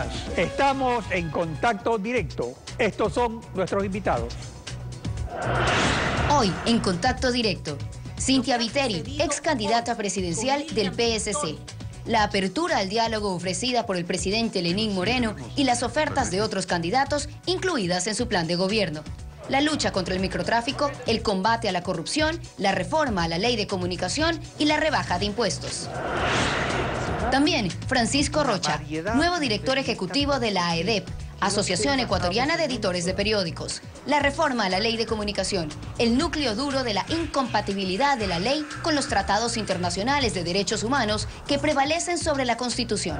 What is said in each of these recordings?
días, estamos en contacto directo. Estos son nuestros invitados. Hoy, en contacto directo, Cynthia Viteri, ex candidata presidencial del PSC. La apertura al diálogo ofrecida por el presidente Lenín Moreno y las ofertas de otros candidatos incluidas en su plan de gobierno. La lucha contra el microtráfico, el combate a la corrupción, la reforma a la ley de comunicación y la rebaja de impuestos. También Francisco Rocha, nuevo director ejecutivo de la AEDEP, Asociación Ecuatoriana de Editores de Periódicos. La reforma a la ley de comunicación, el núcleo duro de la incompatibilidad de la ley con los tratados internacionales de derechos humanos que prevalecen sobre la Constitución.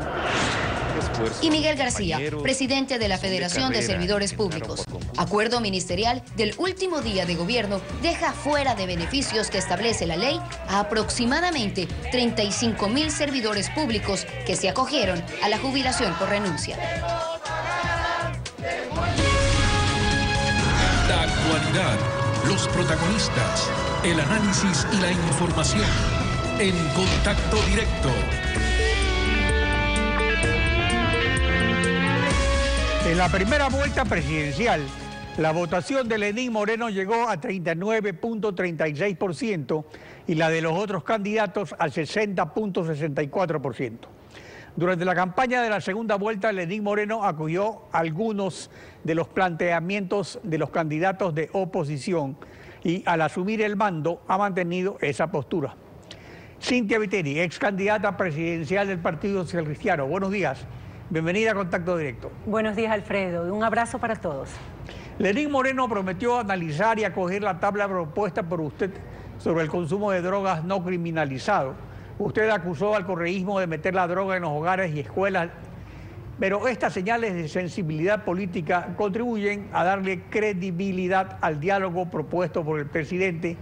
Y Miguel García, presidente de la Federación de Servidores Públicos. Acuerdo ministerial del último día de gobierno deja fuera de beneficios que establece la ley a aproximadamente 35.000 servidores públicos que se acogieron a la jubilación por renuncia. La actualidad, los protagonistas, el análisis y la información. En contacto directo. En la primera vuelta presidencial, la votación de Lenín Moreno llegó a 39.36% y la de los otros candidatos al 60.64%. Durante la campaña de la segunda vuelta, Lenín Moreno acogió algunos de los planteamientos de los candidatos de oposición y al asumir el mando ha mantenido esa postura. Cynthia Viteri, ex candidata presidencial del Partido Social Cristiano. Buenos días. Bienvenida a Contacto Directo. Buenos días, Alfredo. Un abrazo para todos. Lenín Moreno prometió analizar y acoger la tabla propuesta por usted sobre el consumo de drogas no criminalizado. Usted acusó al correísmo de meter la droga en los hogares y escuelas, pero estas señales de sensibilidad política contribuyen a darle credibilidad al diálogo propuesto por el presidente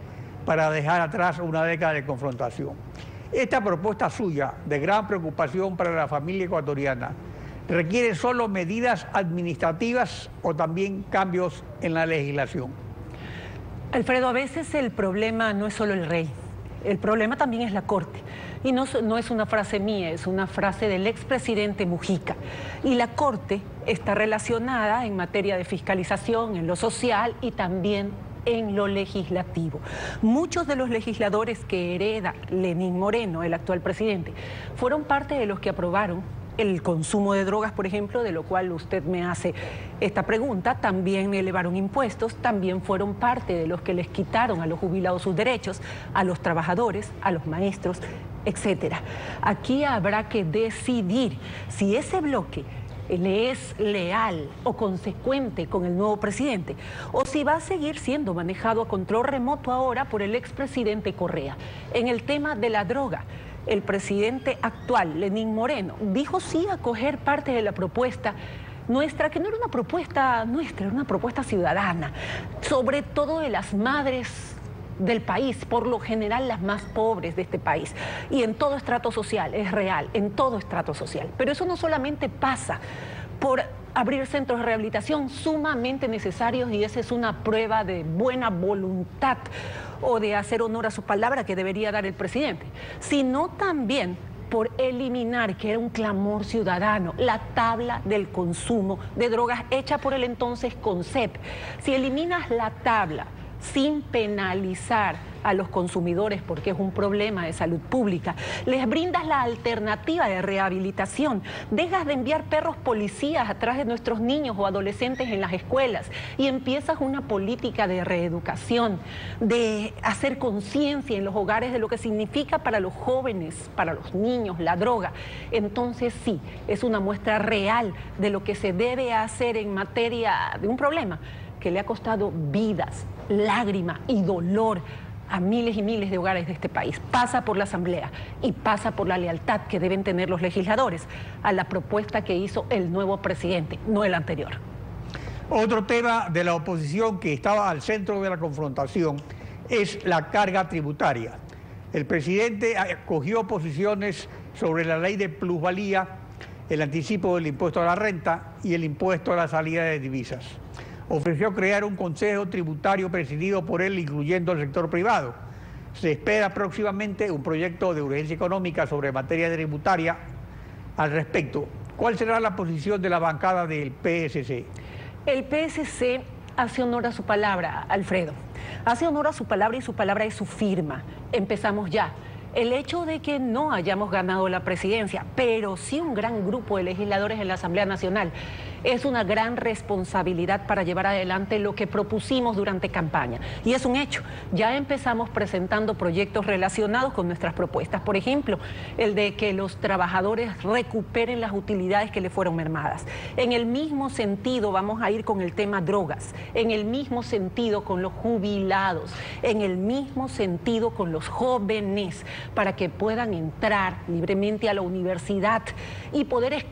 para dejar atrás una década de confrontación. Esta propuesta suya, de gran preocupación para la familia ecuatoriana, ¿requiere solo medidas administrativas o también cambios en la legislación? Alfredo, a veces el problema no es solo el rey, el problema también es la Corte. Y no es una frase mía, es una frase del expresidente Mujica. Y la Corte está relacionada en materia de fiscalización, en lo social y también en lo legislativo. Muchos de los legisladores que hereda Lenín Moreno, el actual presidente, fueron parte de los que aprobaron el consumo de drogas, por ejemplo, de lo cual usted me hace esta pregunta. También elevaron impuestos, también fueron parte de los que les quitaron a los jubilados sus derechos, a los trabajadores, a los maestros, etcétera. Aquí habrá que decidir si ese bloque le es leal o consecuente con el nuevo presidente, o si va a seguir siendo manejado a control remoto ahora por el expresidente Correa. En el tema de la droga, el presidente actual, Lenín Moreno, dijo sí a acoger parte de la propuesta nuestra, que no era una propuesta nuestra, era una propuesta ciudadana, sobre todo de las madres del país, por lo general las más pobres de este país, y en todo estrato social, es real, en todo estrato social. Pero eso no solamente pasa por abrir centros de rehabilitación sumamente necesarios, y esa es una prueba de buena voluntad o de hacer honor a su palabra que debería dar el presidente, sino también por eliminar, que era un clamor ciudadano, la tabla del consumo de drogas hecha por el entonces CONCEP. Si eliminas la tabla sin penalizar a los consumidores, porque es un problema de salud pública, les brindas la alternativa de rehabilitación, dejas de enviar perros policías atrás de nuestros niños o adolescentes en las escuelas y empiezas una política de reeducación, de hacer conciencia en los hogares de lo que significa para los jóvenes, para los niños, la droga. Entonces sí, es una muestra real de lo que se debe hacer en materia de un problema que le ha costado vidas, lágrimas y dolor a miles y miles de hogares de este país. Pasa por la Asamblea y pasa por la lealtad que deben tener los legisladores a la propuesta que hizo el nuevo presidente, no el anterior. Otro tema de la oposición que estaba al centro de la confrontación es la carga tributaria. El presidente acogió posiciones sobre la ley de plusvalía, el anticipo del impuesto a la renta y el impuesto a la salida de divisas. Ofreció crear un consejo tributario presidido por él, incluyendo el sector privado. Se espera próximamente un proyecto de urgencia económica sobre materia tributaria al respecto. ¿Cuál será la posición de la bancada del PSC? El PSC hace honor a su palabra, Alfredo. Hace honor a su palabra y su palabra es su firma. Empezamos ya. El hecho de que no hayamos ganado la presidencia, pero sí un gran grupo de legisladores en la Asamblea Nacional, es una gran responsabilidad para llevar adelante lo que propusimos durante campaña. Y es un hecho. Ya empezamos presentando proyectos relacionados con nuestras propuestas. Por ejemplo, el de que los trabajadores recuperen las utilidades que les fueron mermadas. En el mismo sentido vamos a ir con el tema drogas. En el mismo sentido con los jubilados. En el mismo sentido con los jóvenes, para que puedan entrar libremente a la universidad y poder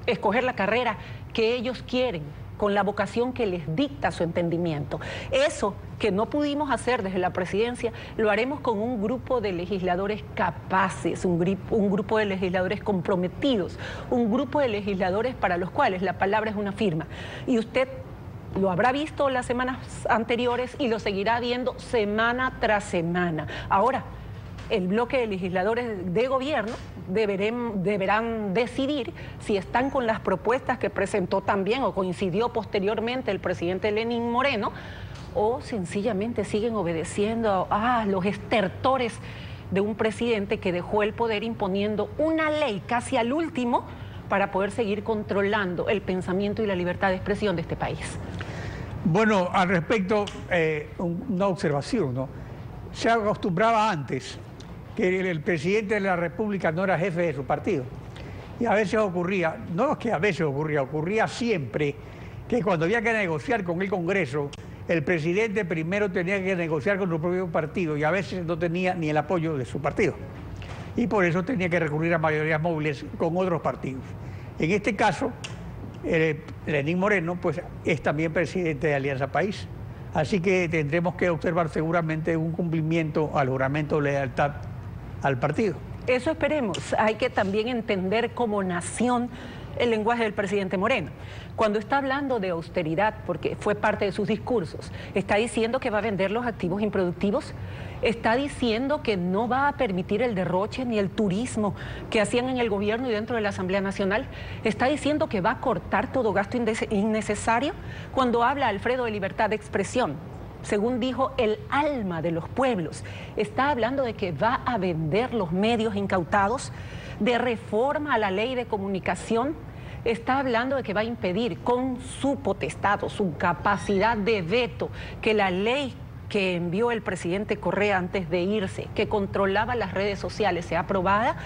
escoger la carrera que ellos quieren, con la vocación que les dicta su entendimiento. Eso que no pudimos hacer desde la presidencia, lo haremos con un grupo de legisladores capaces, un grupo de legisladores comprometidos, un grupo de legisladores para los cuales la palabra es una firma. Y usted lo habrá visto las semanas anteriores y lo seguirá viendo semana tras semana. Ahora, el bloque de legisladores de gobierno deberán decidir si están con las propuestas que presentó también o coincidió posteriormente el presidente Lenín Moreno, o sencillamente siguen obedeciendo a los estertores de un presidente que dejó el poder imponiendo una ley casi al último para poder seguir controlando el pensamiento y la libertad de expresión de este país. Bueno, al respecto, una observación, ¿no? Se acostumbraba antes que el presidente de la República no era jefe de su partido. Y a veces ocurría, no es que a veces ocurría siempre que cuando había que negociar con el Congreso, el presidente primero tenía que negociar con su propio partido y a veces no tenía ni el apoyo de su partido. Y por eso tenía que recurrir a mayorías móviles con otros partidos. En este caso, Lenín Moreno pues, es también presidente de Alianza País. Así que tendremos que observar seguramente un cumplimiento al juramento de lealtad al partido. Eso esperemos. Hay que también entender como nación el lenguaje del presidente Moreno. Cuando está hablando de austeridad, porque fue parte de sus discursos, está diciendo que va a vender los activos improductivos, está diciendo que no va a permitir el derroche ni el turismo que hacían en el gobierno y dentro de la Asamblea Nacional, está diciendo que va a cortar todo gasto innecesario. Cuando habla Alfredo de libertad de expresión, según dijo, el alma de los pueblos, está hablando de que va a vender los medios incautados, de reforma a la ley de comunicación, está hablando de que va a impedir con su potestad o su capacidad de veto que la ley que envió el presidente Correa antes de irse, que controlaba las redes sociales, sea aprobada,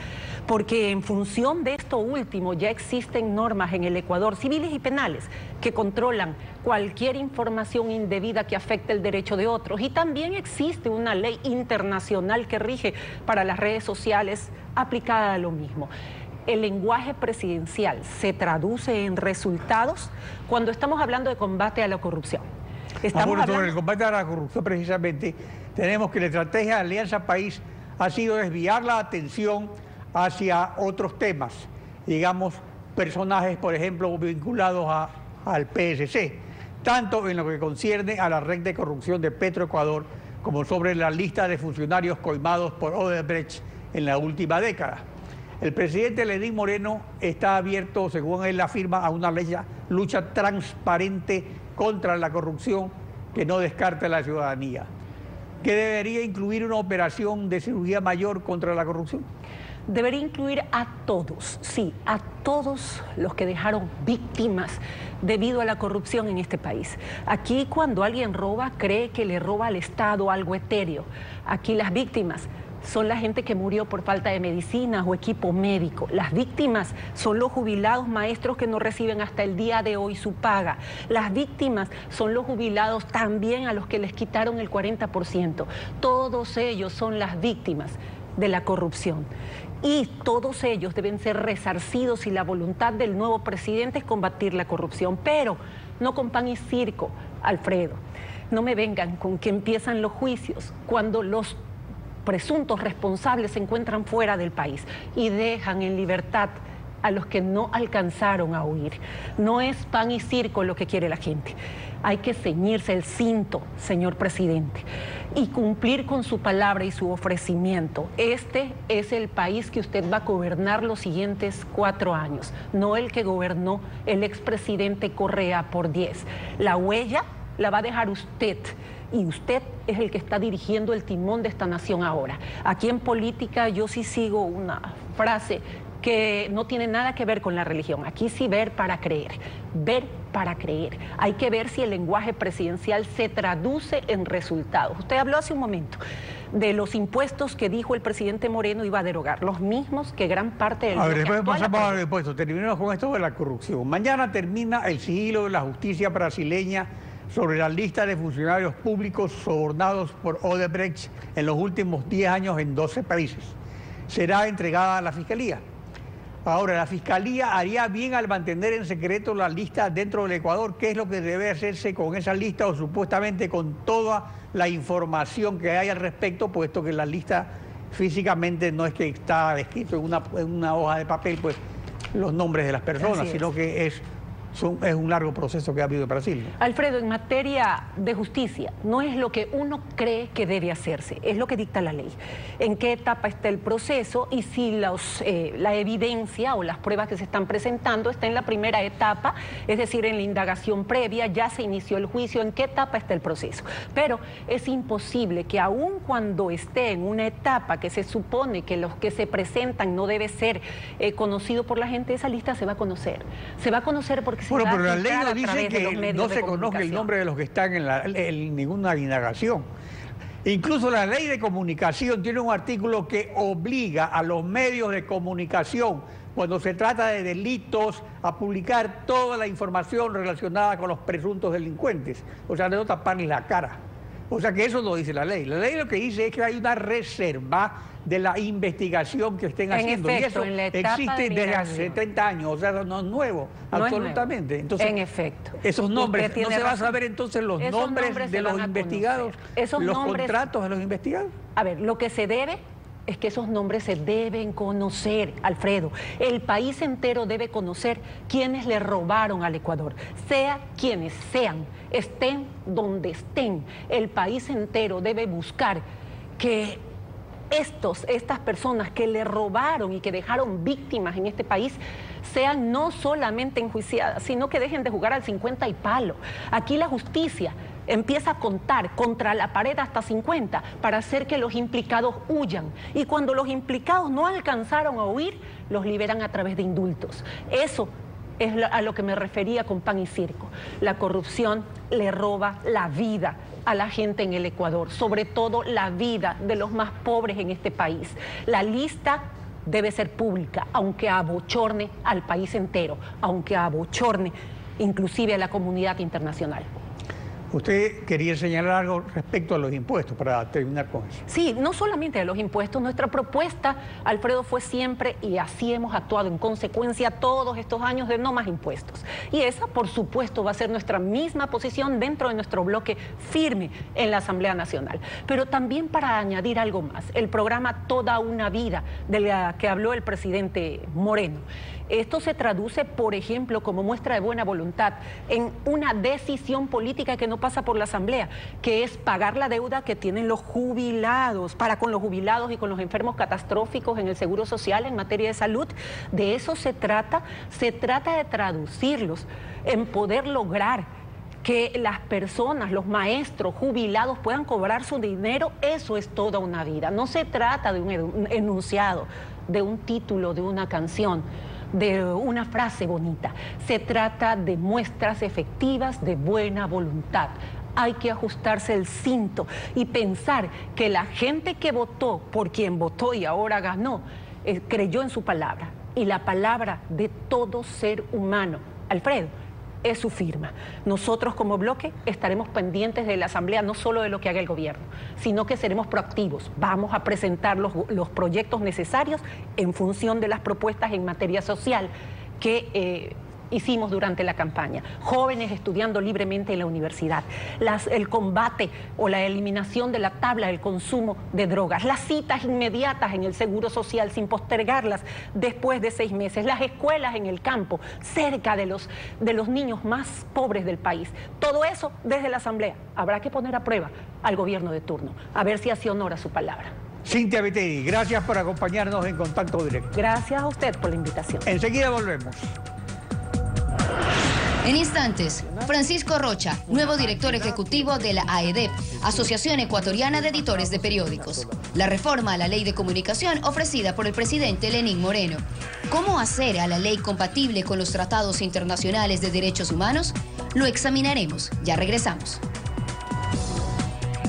porque en función de esto último ya existen normas en el Ecuador, civiles y penales, que controlan cualquier información indebida que afecte el derecho de otros. Y también existe una ley internacional que rige para las redes sociales aplicada a lo mismo. El lenguaje presidencial se traduce en resultados cuando estamos hablando de combate a la corrupción. Sobre el combate a la corrupción, precisamente, tenemos que la estrategia de Alianza País ha sido desviar la atención hacia otros temas, digamos, personajes, por ejemplo, vinculados al PSC, tanto en lo que concierne a la red de corrupción de Petroecuador, como sobre la lista de funcionarios coimados por Odebrecht en la última década. El presidente Lenín Moreno está abierto, según él afirma, a una lucha transparente contra la corrupción que no descarta la ciudadanía, que debería incluir una operación de cirugía mayor contra la corrupción. Debería incluir a todos, sí, a todos los que dejaron víctimas debido a la corrupción en este país. Aquí cuando alguien roba, cree que le roba al Estado algo etéreo. Aquí las víctimas son la gente que murió por falta de medicinas o equipo médico. Las víctimas son los jubilados maestros que no reciben hasta el día de hoy su paga. Las víctimas son los jubilados también a los que les quitaron el 40%. Todos ellos son las víctimas de la corrupción. Y todos ellos deben ser resarcidos y la voluntad del nuevo presidente es combatir la corrupción, pero no con pan y circo, Alfredo. No me vengan con que empiezan los juicios cuando los presuntos responsables se encuentran fuera del país y dejan en libertad a los que no alcanzaron a huir. No es pan y circo lo que quiere la gente. Hay que ceñirse el cinto, señor presidente, y cumplir con su palabra y su ofrecimiento. Este es el país que usted va a gobernar los siguientes 4 años, no el que gobernó el expresidente Correa por 10. La huella la va a dejar usted. Y usted es el que está dirigiendo el timón de esta nación ahora. Aquí en política yo sí sigo una frase que no tiene nada que ver con la religión. Aquí sí ver para creer, ver para creer. Hay que ver si el lenguaje presidencial se traduce en resultados. Usted habló hace un momento de los impuestos que dijo el presidente Moreno iba a derogar, los mismos que gran parte del... A ver, después pasamos a los impuestos. Terminemos con esto de la corrupción. Mañana termina el sigilo de la justicia brasileña sobre la lista de funcionarios públicos sobornados por Odebrecht en los últimos 10 años en 12 países. Será entregada a la Fiscalía. Ahora, la Fiscalía haría bien al mantener en secreto la lista dentro del Ecuador. ¿Qué es lo que debe hacerse con esa lista o supuestamente con toda la información que hay al respecto, puesto que la lista físicamente no es que está escrito en una hoja de papel, pues los nombres de las personas, sino que es un largo proceso que ha habido en Brasil, ¿no? Alfredo, en materia de justicia, no es lo que uno cree que debe hacerse, es lo que dicta la ley. En qué etapa está el proceso y si la evidencia o las pruebas que se están presentando está en la primera etapa, es decir, en la indagación previa, ya se inició el juicio, en qué etapa está el proceso. Pero es imposible que aun cuando esté en una etapa que se supone que los que se presentan no debe ser conocido por la gente, esa lista se va a conocer. Se va a conocer porque bueno, pero la ley no dice que no se conozca el nombre de los que están en ninguna indagación. Incluso la ley de comunicación tiene un artículo que obliga a los medios de comunicación, cuando se trata de delitos, a publicar toda la información relacionada con los presuntos delincuentes. O sea, de no taparles la cara. O sea que eso no dice la ley. La ley lo que dice es que hay una reserva de la investigación que estén haciendo. Efecto, y eso existe desde hace 70 años, o sea, no es nuevo, no absolutamente. Es nuevo. Entonces, en efecto. Esos nombres, ¿no se va a saber entonces los nombres de los investigados, los contratos de los investigados? A ver, lo que se debe es que esos nombres se deben conocer, Alfredo. El país entero debe conocer quiénes le robaron al Ecuador, sea quienes sean, estén donde estén. El país entero debe buscar que estas personas que le robaron y que dejaron víctimas en este país sean no solamente enjuiciadas, sino que dejen de jugar al 50 y palo. Aquí la justicia empieza a contar contra la pared hasta 50 para hacer que los implicados huyan. Y cuando los implicados no alcanzaron a huir, los liberan a través de indultos. Eso es a lo que me refería con pan y circo. La corrupción le roba la vida a la gente en el Ecuador, sobre todo la vida de los más pobres en este país. La lista debe ser pública, aunque abochorne al país entero, aunque abochorne inclusive a la comunidad internacional. Usted quería señalar algo respecto a los impuestos para terminar con eso. Sí, no solamente de los impuestos. Nuestra propuesta, Alfredo, fue siempre, y así hemos actuado en consecuencia todos estos años, de no más impuestos. Y esa, por supuesto, va a ser nuestra misma posición dentro de nuestro bloque firme en la Asamblea Nacional. Pero también para añadir algo más, el programa Toda una Vida, de la que habló el presidente Moreno. Esto se traduce, por ejemplo, como muestra de buena voluntad, en una decisión política que no pasa por la Asamblea, que es pagar la deuda que tienen los jubilados, para con los jubilados y con los enfermos catastróficos en el Seguro Social en materia de salud. De eso se trata de traducirlos en poder lograr que las personas, los maestros jubilados puedan cobrar su dinero. Eso es toda una vida. No se trata de un enunciado, de un título, de una canción, de una frase bonita. Se trata de muestras efectivas de buena voluntad. Hay que ajustarse el cinto y pensar que la gente que votó por quien votó y ahora ganó, creyó en su palabra. Y la palabra de todo ser humano, Alfredo, es su firma. Nosotros como bloque estaremos pendientes de la Asamblea, no solo de lo que haga el gobierno, sino que seremos proactivos. Vamos a presentar los proyectos necesarios en función de las propuestas en materia social que hicimos durante la campaña, jóvenes estudiando libremente en la universidad, el combate o la eliminación de la tabla del consumo de drogas, las citas inmediatas en el Seguro Social sin postergarlas después de 6 meses, las escuelas en el campo, cerca de los niños más pobres del país. Todo eso desde la Asamblea. Habrá que poner a prueba al gobierno de turno, a ver si hace honor a su palabra. Cynthia Viteri, gracias por acompañarnos en Contacto Directo. Gracias a usted por la invitación. Enseguida volvemos. En instantes, Francisco Rocha, nuevo director ejecutivo de la AEDEP, Asociación Ecuatoriana de Editores de Periódicos. La reforma a la ley de comunicación ofrecida por el presidente Lenín Moreno. ¿Cómo hacer a la ley compatible con los tratados internacionales de derechos humanos? Lo examinaremos. Ya regresamos.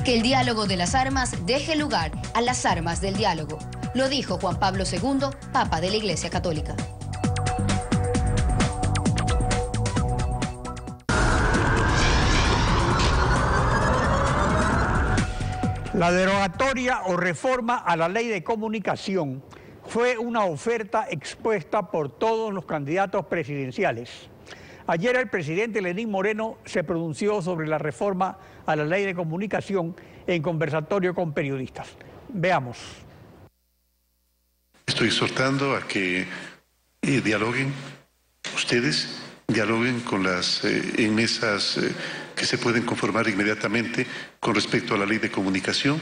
Que el diálogo de las armas deje lugar a las armas del diálogo. Lo dijo Juan Pablo II, Papa de la Iglesia Católica. La derogatoria o reforma a la ley de comunicación fue una oferta expuesta por todos los candidatos presidenciales. Ayer el presidente Lenín Moreno se pronunció sobre la reforma a la ley de comunicación en conversatorio con periodistas. Veamos. Estoy exhortando a que dialoguen ustedes, dialoguen con las mesas que se pueden conformar inmediatamente con respecto a la ley de comunicación.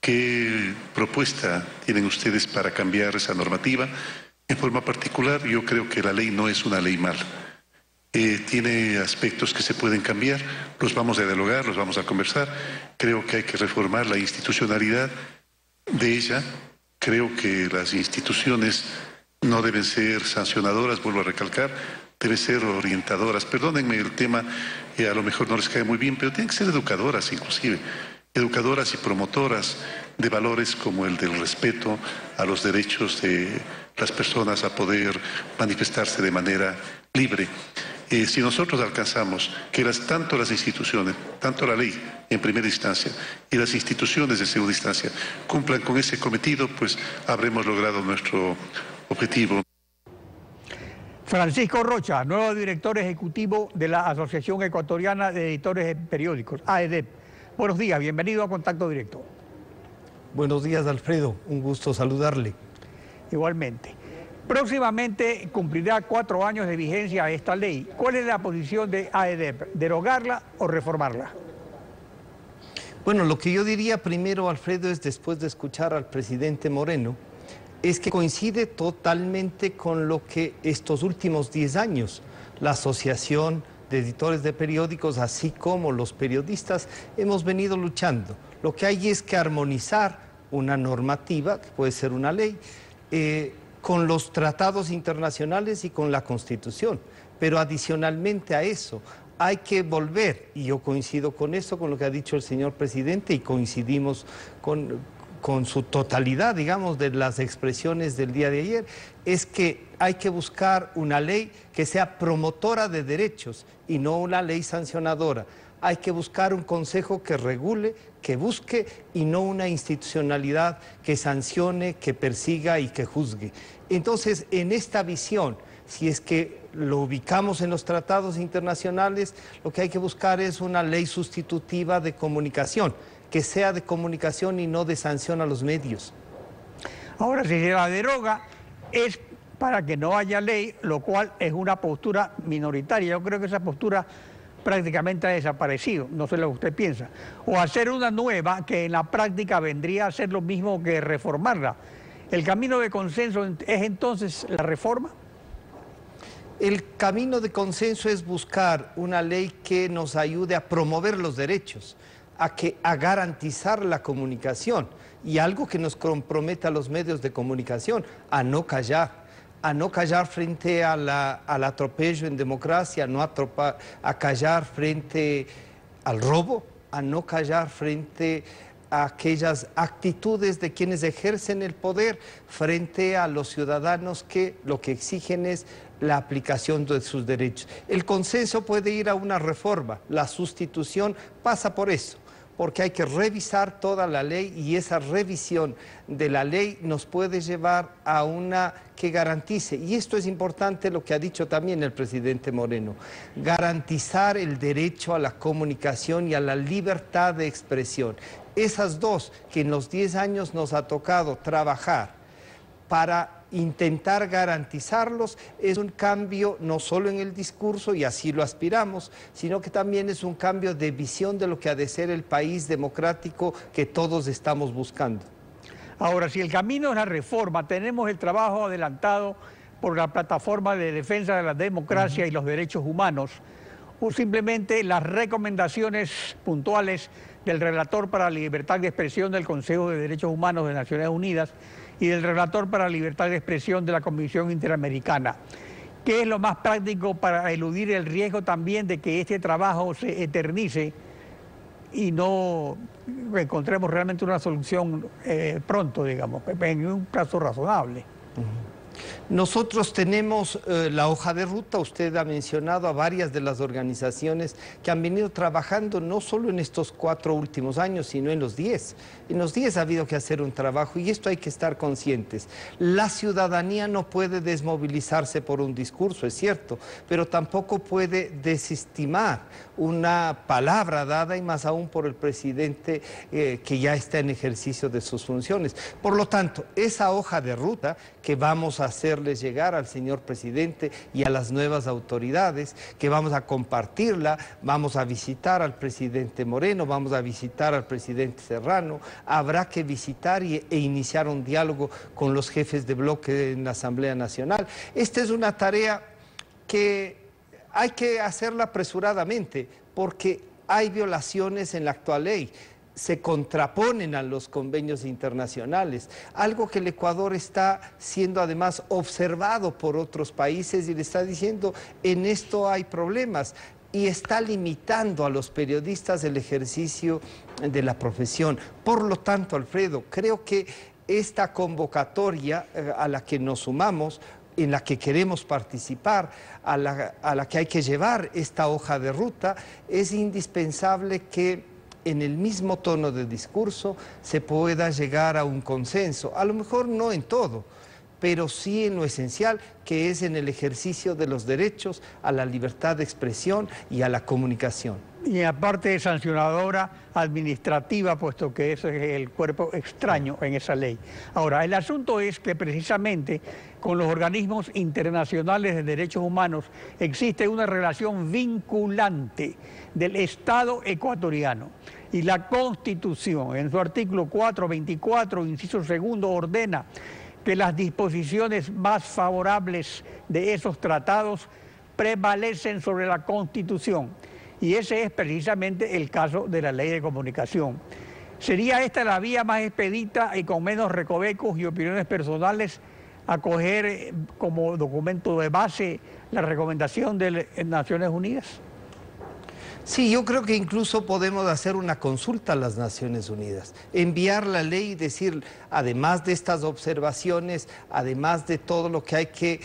¿Qué propuesta tienen ustedes para cambiar esa normativa? En forma particular, yo creo que la ley no es una ley mala. Tiene aspectos que se pueden cambiar, los vamos a dialogar, los vamos a conversar. Creo que hay que reformar la institucionalidad de ella. Creo que las instituciones no deben ser sancionadoras, vuelvo a recalcar, deben ser orientadoras. Perdónenme el tema, a lo mejor no les cae muy bien, pero tienen que ser educadoras inclusive, educadoras y promotoras de valores como el del respeto a los derechos de las personas a poder manifestarse de manera libre. Si nosotros alcanzamos que tanto las instituciones, tanto la ley en primera instancia y las instituciones de segunda instancia cumplan con ese cometido, pues habremos logrado nuestro objetivo. Francisco Rocha, nuevo director ejecutivo de la Asociación Ecuatoriana de Editores de Periódicos, AEDEP. Buenos días, bienvenido a Contacto Directo. Buenos días, Alfredo, un gusto saludarle. Igualmente. Próximamente cumplirá 4 años de vigencia esta ley. ¿Cuál es la posición de AEDEP? ¿Derogarla o reformarla? Bueno, lo que yo diría primero, Alfredo, es después de escuchar al presidente Moreno, es que coincide totalmente con lo que estos últimos 10 años la Asociación de Editores de Periódicos, así como los periodistas, hemos venido luchando. Lo que hay es que armonizar una normativa, que puede ser una ley, con los tratados internacionales y con la Constitución. Pero adicionalmente a eso, hay que volver, y yo coincido con eso, con lo que ha dicho el señor presidente, y coincidimos con su totalidad, digamos, de las expresiones del día de ayer, es que hay que buscar una ley que sea promotora de derechos y no una ley sancionadora. Hay que buscar un consejo que regule, que busque, y no una institucionalidad que sancione, que persiga y que juzgue. Entonces, en esta visión, si es que lo ubicamos en los tratados internacionales, lo que hay que buscar es una ley sustitutiva de comunicación, que sea de comunicación y no de sanción a los medios. Ahora, si se la deroga, es para que no haya ley, lo cual es una postura minoritaria. Yo creo que esa postura prácticamente ha desaparecido, no sé lo que usted piensa. O hacer una nueva que en la práctica vendría a ser lo mismo que reformarla. ¿El camino de consenso es entonces la reforma? El camino de consenso es buscar una ley que nos ayude a promover los derechos, a garantizar la comunicación, y algo que nos comprometa a los medios de comunicación, a no callar frente al atropello en democracia, a callar frente al robo, a no callar frente a aquellas actitudes de quienes ejercen el poder frente a los ciudadanos que lo que exigen es la aplicación de sus derechos. El consenso puede ir a una reforma, la sustitución pasa por eso, porque hay que revisar toda la ley y esa revisión de la ley nos puede llevar a una que garantice, y esto es importante lo que ha dicho también el presidente Moreno, garantizar el derecho a la comunicación y a la libertad de expresión. Esas dos que en los 10 años nos ha tocado trabajar para intentar garantizarlos es un cambio no solo en el discurso, y así lo aspiramos, sino que también es un cambio de visión de lo que ha de ser el país democrático que todos estamos buscando. Ahora, si el camino es la reforma, tenemos el trabajo adelantado por la Plataforma de Defensa de la Democracia y los Derechos Humanos, o simplemente las recomendaciones puntuales del relator para la libertad de expresión del Consejo de Derechos Humanos de Naciones Unidas y del relator para la libertad de expresión de la Comisión Interamericana. ¿Qué es lo más práctico para eludir el riesgo también de que este trabajo se eternice y no encontremos realmente una solución pronto, digamos, en un plazo razonable? Nosotros tenemos la hoja de ruta. Usted ha mencionado a varias de las organizaciones que han venido trabajando no solo en estos 4 últimos años, sino en los 10. En los 10 ha habido que hacer un trabajo y esto hay que estar conscientes. La ciudadanía no puede desmovilizarse por un discurso, es cierto, pero tampoco puede desestimar una palabra dada y más aún por el presidente que ya está en ejercicio de sus funciones. Por lo tanto, esa hoja de ruta que vamos a hacerles llegar al señor presidente y a las nuevas autoridades, que vamos a compartirla, vamos a visitar al presidente Moreno, vamos a visitar al presidente Serrano, habrá que visitar e iniciar un diálogo con los jefes de bloque en la Asamblea Nacional. Esta es una tarea que hay que hacerla apresuradamente porque hay violaciones en la actual ley. Se contraponen a los convenios internacionales, algo que el Ecuador está siendo además observado por otros países y le está diciendo, en esto hay problemas, y está limitando a los periodistas el ejercicio de la profesión. Por lo tanto, Alfredo, creo que esta convocatoria a la que nos sumamos, en la que queremos participar, a la que hay que llevar esta hoja de ruta, es indispensable que en el mismo tono de discurso se pueda llegar a un consenso, a lo mejor no en todo, pero sí en lo esencial, que es en el ejercicio de los derechos a la libertad de expresión y a la comunicación. Y aparte sancionadora administrativa, puesto que ese es el cuerpo extraño en esa ley. Ahora, el asunto es que precisamente con los organismos internacionales de derechos humanos existe una relación vinculante del Estado ecuatoriano. Y la Constitución, en su artículo 424, inciso segundo, ordena que las disposiciones más favorables de esos tratados prevalecen sobre la Constitución. Y ese es precisamente el caso de la Ley de Comunicación. ¿Sería esta la vía más expedita y con menos recovecos y opiniones personales acoger como documento de base la recomendación de Naciones Unidas? Sí, yo creo que incluso podemos hacer una consulta a las Naciones Unidas, enviar la ley y decir, además de estas observaciones, además de todo lo que hay que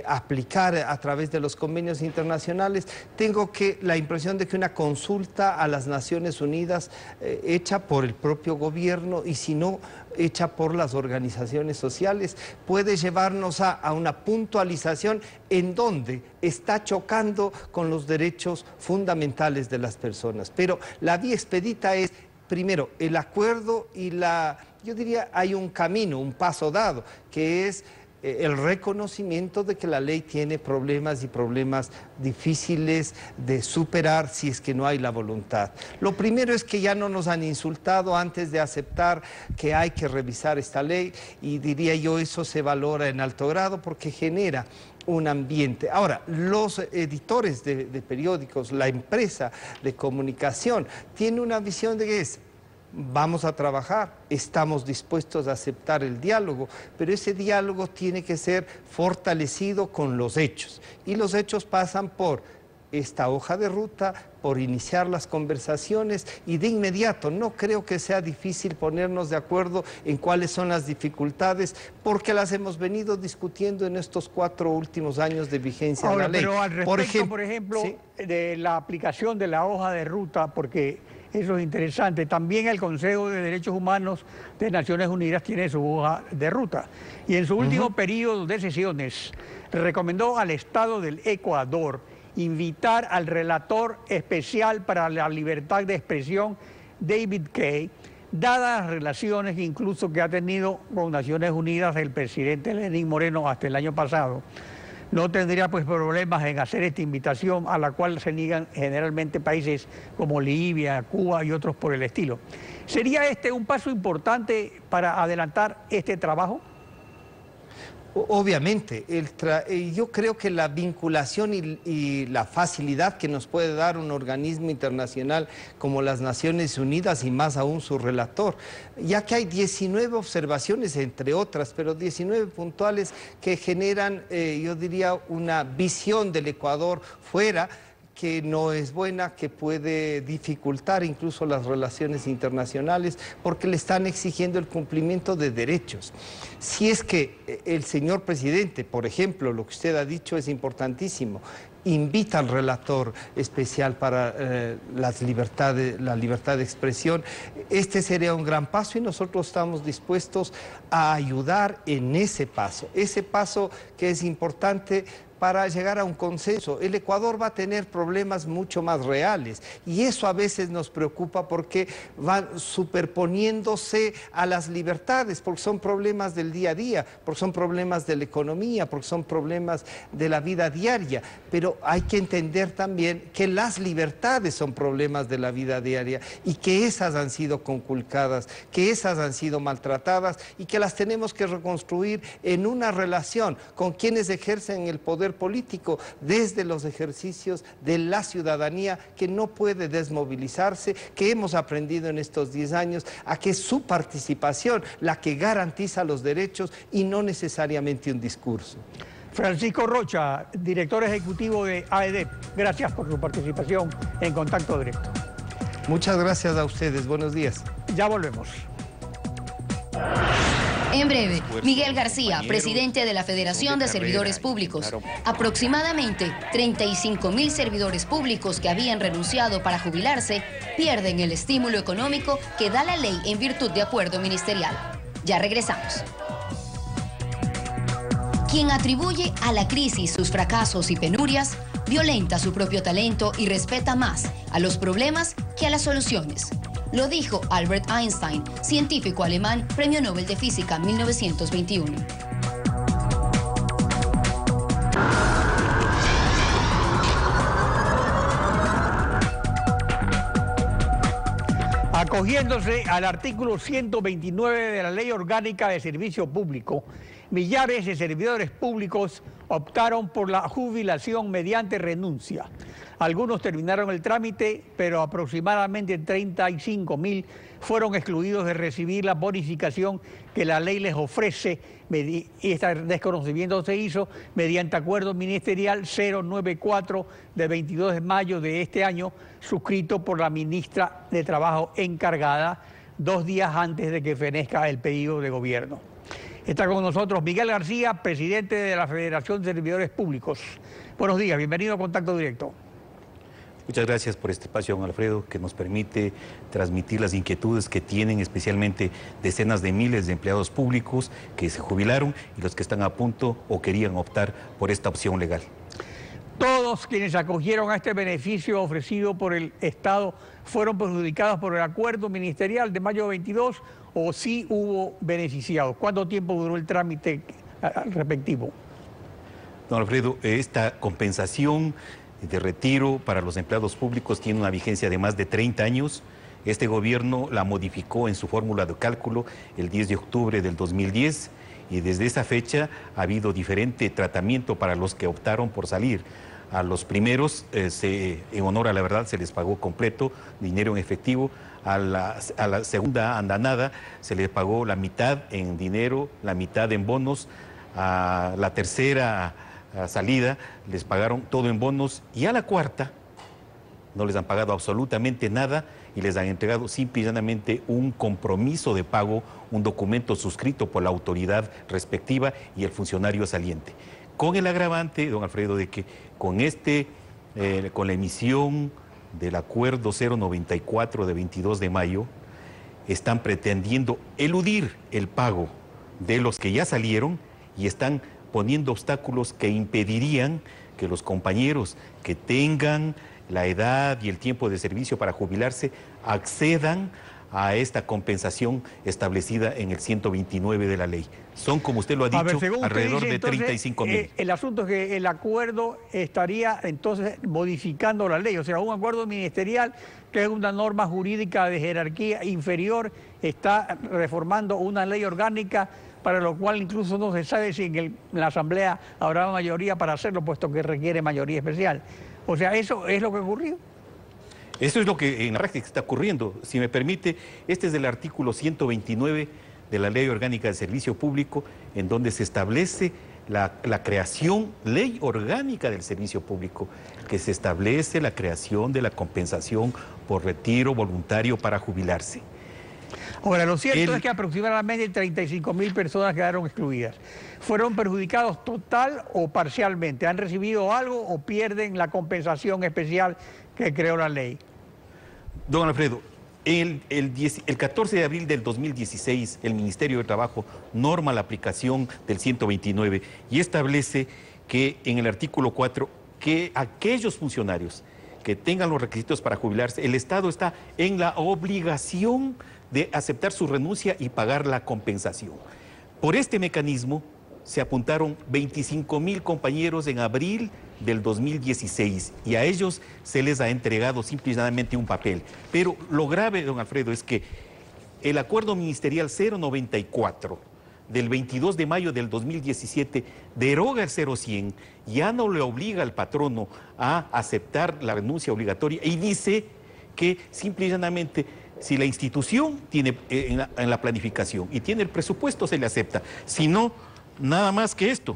aplicar a través de los convenios internacionales, tengo la impresión de que una consulta a las Naciones Unidas hecha por el propio gobierno y si no hecha por las organizaciones sociales, puede llevarnos a una puntualización en donde está chocando con los derechos fundamentales de las personas. Pero la vía expedita es, primero, el acuerdo y yo diría, hay un camino, un paso dado, que es el reconocimiento de que la ley tiene problemas y problemas difíciles de superar si es que no hay la voluntad. Lo primero es que ya no nos han insultado antes de aceptar que hay que revisar esta ley y diría yo eso se valora en alto grado porque genera un ambiente. Ahora, los editores de periódicos, la empresa de comunicación, tiene una visión de que es vamos a trabajar, estamos dispuestos a aceptar el diálogo, pero ese diálogo tiene que ser fortalecido con los hechos. Y los hechos pasan por esta hoja de ruta, por iniciar las conversaciones y de inmediato, no creo que sea difícil ponernos de acuerdo en cuáles son las dificultades, porque las hemos venido discutiendo en estos 4 últimos años de vigencia de la ley. Pero al respecto, por ejemplo, ¿sí? de la aplicación de la hoja de ruta, porque Eso es interesante. También el Consejo de Derechos Humanos de Naciones Unidas tiene su hoja de ruta. Y en su último periodo de sesiones recomendó al Estado del Ecuador invitar al relator especial para la libertad de expresión, David Kaye, dadas las relaciones incluso que ha tenido con Naciones Unidas el presidente Lenín Moreno hasta el año pasado. No tendría pues problemas en hacer esta invitación, a la cual se niegan generalmente países como Libia, Cuba y otros por el estilo. ¿Sería este un paso importante para adelantar este trabajo? Obviamente, yo creo que la vinculación y la facilidad que nos puede dar un organismo internacional como las Naciones Unidas y más aún su relator, ya que hay 19 observaciones entre otras, pero 19 puntuales que generan, yo diría, una visión del Ecuador fuera que no es buena, que puede dificultar incluso las relaciones internacionales porque le están exigiendo el cumplimiento de derechos. Si es que el señor presidente, por ejemplo, lo que usted ha dicho es importantísimo, invita al relator especial para la libertad de expresión, este sería un gran paso y nosotros estamos dispuestos a ayudar en ese paso que es importante para llegar a un consenso. El Ecuador va a tener problemas mucho más reales y eso a veces nos preocupa porque van superponiéndose a las libertades, porque son problemas del día a día, porque son problemas de la economía, porque son problemas de la vida diaria, pero hay que entender también que las libertades son problemas de la vida diaria y que esas han sido conculcadas, que esas han sido maltratadas y que las tenemos que reconstruir en una relación con quienes ejercen el poder político desde los ejercicios de la ciudadanía que no puede desmovilizarse, que hemos aprendido en estos 10 años a que su participación la que garantiza los derechos y no necesariamente un discurso. Francisco Rocha, director ejecutivo de AEDEP, gracias por su participación en Contacto Directo. Muchas gracias a ustedes, buenos días. Ya volvemos. En breve, Miguel García, presidente de la Federación de Servidores Públicos. Aproximadamente 35.000 servidores públicos que habían renunciado para jubilarse pierden el estímulo económico que da la ley en virtud de acuerdo ministerial. Ya regresamos. Quien atribuye a la crisis sus fracasos y penurias, violenta su propio talento y respeta más a los problemas que a las soluciones. Lo dijo Albert Einstein, científico alemán, Premio Nobel de Física 1921. Acogiéndose al artículo 129 de la Ley Orgánica de Servicio Público, millares de servidores públicos optaron por la jubilación mediante renuncia. Algunos terminaron el trámite, pero aproximadamente 35.000 fueron excluidos de recibir la bonificación que la ley les ofrece, y este desconocimiento se hizo mediante acuerdo ministerial 094 de 22 de mayo de este año, suscrito por la ministra de Trabajo encargada 2 días antes de que fenezca el pedido de gobierno. Está con nosotros Miguel García, presidente de la Federación de Servidores Públicos. Buenos días, bienvenido a Contacto Directo. Muchas gracias por este espacio, don Alfredo, que nos permite transmitir las inquietudes que tienen especialmente decenas de miles de empleados públicos que se jubilaron y los que están a punto o querían optar por esta opción legal. Todos quienes acogieron a este beneficio ofrecido por el Estado fueron perjudicados por el acuerdo ministerial de mayo 22 o sí hubo beneficiados. ¿Cuánto tiempo duró el trámite respectivo? Don Alfredo, esta compensación de retiro para los empleados públicos tiene una vigencia de más de 30 años. Este gobierno la modificó en su fórmula de cálculo el 10 de octubre del 2010 y desde esa fecha ha habido diferente tratamiento para los que optaron por salir. A los primeros, en honor a la verdad, se les pagó completo, dinero en efectivo. A la segunda andanada se les pagó la mitad en dinero, la mitad en bonos. A la tercera salida les pagaron todo en bonos y a la cuarta no les han pagado absolutamente nada y les han entregado simple y llanamente un compromiso de pago, un documento suscrito por la autoridad respectiva y el funcionario saliente. Con el agravante, don Alfredo, de que con la emisión del acuerdo 094 de 22 de mayo, están pretendiendo eludir el pago de los que ya salieron y están poniendo obstáculos que impedirían que los compañeros que tengan la edad y el tiempo de servicio para jubilarse accedan a esta compensación establecida en el 129 de la ley. Son, como usted lo ha dicho, alrededor de 35.000. El asunto es que el acuerdo estaría entonces modificando la ley, o sea, un acuerdo ministerial que es una norma jurídica de jerarquía inferior, está reformando una ley orgánica para lo cual incluso no se sabe si en la Asamblea habrá mayoría para hacerlo, puesto que requiere mayoría especial. O sea, eso es lo que ocurrió. Eso es lo que en la práctica está ocurriendo. Si me permite, este es del artículo 129 de la Ley Orgánica del Servicio Público, en donde se establece la creación, ley orgánica del servicio público, que se establece la creación de la compensación por retiro voluntario para jubilarse. Ahora, lo cierto es que aproximadamente 35.000 personas quedaron excluidas. ¿Fueron perjudicados total o parcialmente? ¿Han recibido algo o pierden la compensación especial que creó la ley? Don Alfredo, el 14 de abril del 2016, el Ministerio de Trabajo norma la aplicación del 129 y establece que en el artículo 4, que aquellos funcionarios que tengan los requisitos para jubilarse, el Estado está en la obligación de aceptar su renuncia y pagar la compensación. Por este mecanismo se apuntaron 25.000 compañeros en abril del 2016 y a ellos se les ha entregado simplemente un papel. Pero lo grave, don Alfredo, es que el acuerdo ministerial 094 del 22 de mayo del 2017 deroga el 0100, ya no le obliga al patrono a aceptar la renuncia obligatoria y dice que simplemente si la institución tiene en la planificación y tiene el presupuesto, se le acepta. Si no, nada más que esto.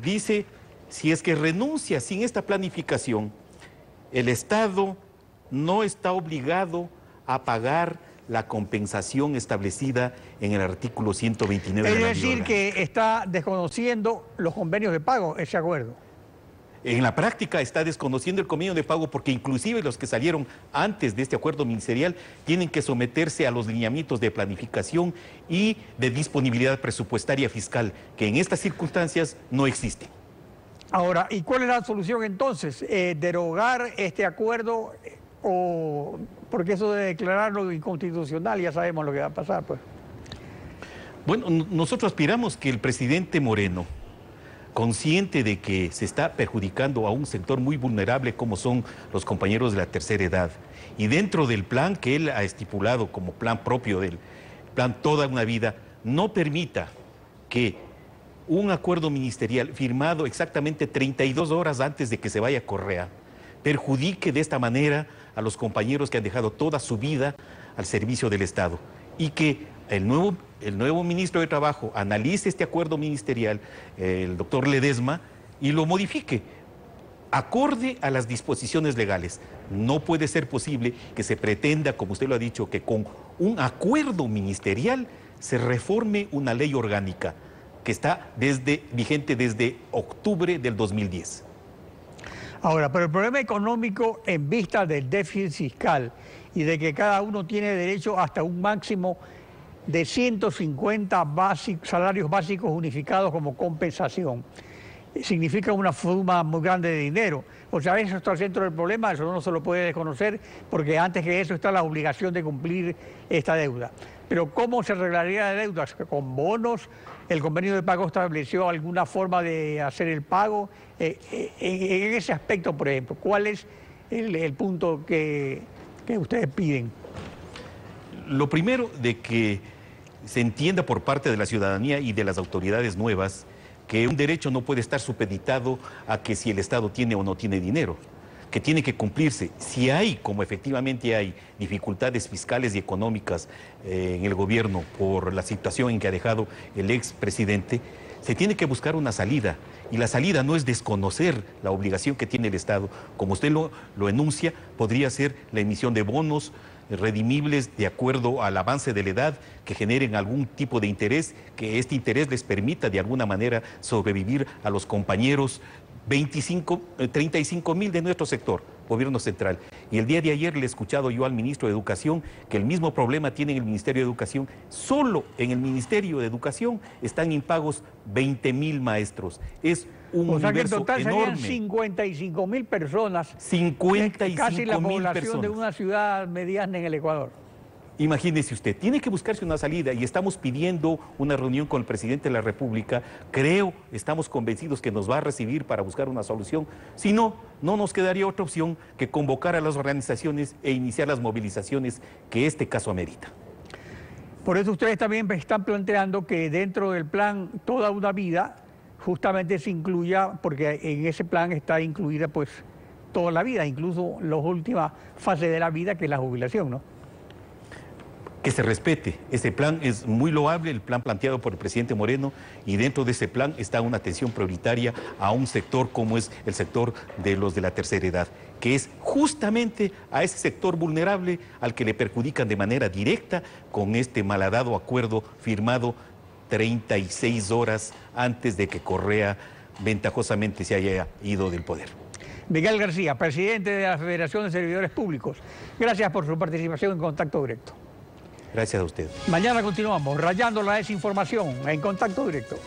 Dice, si es que renuncia sin esta planificación, el Estado no está obligado a pagar la compensación establecida en el artículo 129 de la Ley Orgánica. Es decir, que está desconociendo los convenios de pago, ese acuerdo. En la práctica está desconociendo el convenio de pago porque inclusive los que salieron antes de este acuerdo ministerial tienen que someterse a los lineamientos de planificación y de disponibilidad presupuestaria fiscal, que en estas circunstancias no existe. Ahora, ¿y cuál es la solución entonces? ¿Derogar este acuerdo o porque eso de declararlo inconstitucional ya sabemos lo que va a pasar, pues? Bueno, nosotros aspiramos que el presidente Moreno, consciente de que se está perjudicando a un sector muy vulnerable como son los compañeros de la tercera edad, y dentro del plan que él ha estipulado como plan propio del plan Toda una Vida, no permita que un acuerdo ministerial firmado exactamente 32 horas antes de que se vaya Correa perjudique de esta manera a los compañeros que han dejado toda su vida al servicio del Estado, y que el nuevo ministro de Trabajo analice este acuerdo ministerial, el doctor Ledesma, y lo modifique acorde a las disposiciones legales. No puede ser posible que se pretenda, como usted lo ha dicho, que con un acuerdo ministerial se reforme una ley orgánica que está vigente desde octubre del 2010. Ahora, pero el problema económico en vista del déficit fiscal y de que cada uno tiene derecho hasta un máximo de 150 salarios básicos unificados como compensación, significa una suma muy grande de dinero. O sea, eso está al centro del problema, eso no se lo puede desconocer, porque antes que eso está la obligación de cumplir esta deuda. Pero ¿cómo se arreglaría la deuda? ¿Con bonos? ¿El convenio de pago estableció alguna forma de hacer el pago? En ese aspecto, por ejemplo, ¿cuál es el punto que ustedes piden? Lo primero, de que se entienda por parte de la ciudadanía y de las autoridades nuevas que un derecho no puede estar supeditado a que si el Estado tiene o no tiene dinero, que tiene que cumplirse. Si hay, como efectivamente hay, dificultades fiscales y económicas en el gobierno por la situación en que ha dejado el expresidente, se tiene que buscar una salida. Y la salida no es desconocer la obligación que tiene el Estado. Como usted lo enuncia, podría ser la emisión de bonos redimibles de acuerdo al avance de la edad, que generen algún tipo de interés, que este interés les permita de alguna manera sobrevivir a los compañeros 35.000 de nuestro sector, gobierno central. Y el día de ayer le he escuchado yo al ministro de Educación que el mismo problema tiene en el Ministerio de Educación. Solo en el Ministerio de Educación están impagos 20.000 maestros. Es un o sea que en universo total enorme. serían 55.000 personas. 55.000 casi la población personas. de una ciudad mediana en el Ecuador. Imagínese usted, tiene que buscarse una salida y estamos pidiendo una reunión con el presidente de la República. Creo, estamos convencidos que nos va a recibir para buscar una solución. Si no, no nos quedaría otra opción que convocar a las organizaciones e iniciar las movilizaciones que este caso amerita. Por eso ustedes también están planteando que dentro del plan Toda una Vida justamente se incluya, porque en ese plan está incluida pues toda la vida, incluso la última fase de la vida, que es la jubilación, ¿no? Que se respete. Ese plan es muy loable, el plan planteado por el presidente Moreno, y dentro de ese plan está una atención prioritaria a un sector como es el sector de los de la tercera edad, que es justamente a ese sector vulnerable al que le perjudican de manera directa con este malhadado acuerdo firmado 36 horas antes de que Correa ventajosamente se haya ido del poder. Miguel García, presidente de la Federación de Servidores Públicos, gracias por su participación en Contacto Directo. Gracias a usted. Mañana continuamos rayando la desinformación en Contacto Directo.